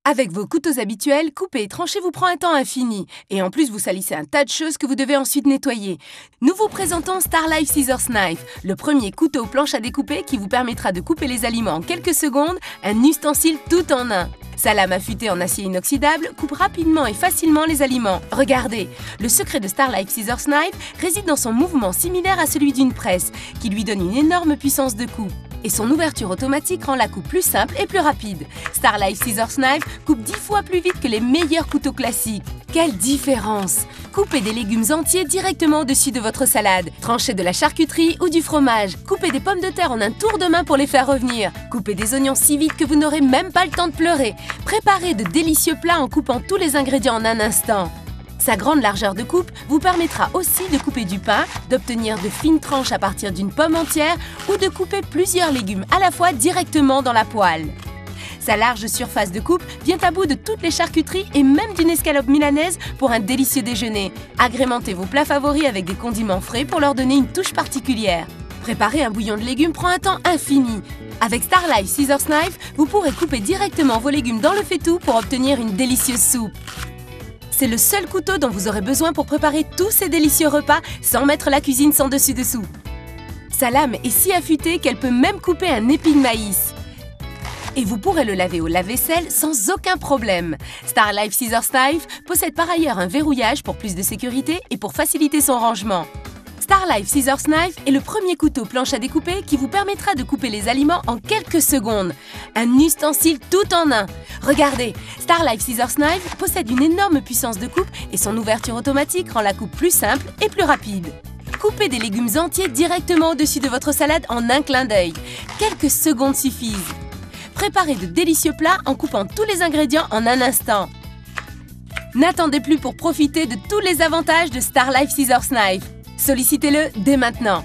Avec vos couteaux habituels, couper et trancher vous prend un temps infini. Et en plus, vous salissez un tas de choses que vous devez ensuite nettoyer. Nous vous présentons Starlife Scissors Knife, le premier couteau planche à découper qui vous permettra de couper les aliments en quelques secondes, un ustensile tout en un. Sa lame affûtée en acier inoxydable coupe rapidement et facilement les aliments. Regardez, le secret de Starlife Scissors Knife réside dans son mouvement similaire à celui d'une presse, qui lui donne une énorme puissance de coupe. Et son ouverture automatique rend la coupe plus simple et plus rapide. Starlife Scissors Knife coupe 10 fois plus vite que les meilleurs couteaux classiques. Quelle différence! Coupez des légumes entiers directement au-dessus de votre salade. Tranchez de la charcuterie ou du fromage. Coupez des pommes de terre en un tour de main pour les faire revenir. Coupez des oignons si vite que vous n'aurez même pas le temps de pleurer. Préparez de délicieux plats en coupant tous les ingrédients en un instant. Sa grande largeur de coupe vous permettra aussi de couper du pain, d'obtenir de fines tranches à partir d'une pomme entière ou de couper plusieurs légumes à la fois directement dans la poêle. Sa large surface de coupe vient à bout de toutes les charcuteries et même d'une escalope milanaise pour un délicieux déjeuner. Agrémentez vos plats favoris avec des condiments frais pour leur donner une touche particulière. Préparer un bouillon de légumes prend un temps infini. Avec Starlife Scissors Knife, vous pourrez couper directement vos légumes dans le faitout pour obtenir une délicieuse soupe. C'est le seul couteau dont vous aurez besoin pour préparer tous ces délicieux repas sans mettre la cuisine sans dessus-dessous. Sa lame est si affûtée qu'elle peut même couper un épi de maïs. Et vous pourrez le laver au lave-vaisselle sans aucun problème. Starlife Scissors Knife possède par ailleurs un verrouillage pour plus de sécurité et pour faciliter son rangement. Starlife Scissors Knife est le premier couteau planche à découper qui vous permettra de couper les aliments en quelques secondes. Un ustensile tout en un. Regardez, Starlife Scissors Knife possède une énorme puissance de coupe et son ouverture automatique rend la coupe plus simple et plus rapide. Coupez des légumes entiers directement au-dessus de votre salade en un clin d'œil. Quelques secondes suffisent. Préparez de délicieux plats en coupant tous les ingrédients en un instant. N'attendez plus pour profiter de tous les avantages de Starlife Scissors Knife. Sollicitez-le dès maintenant.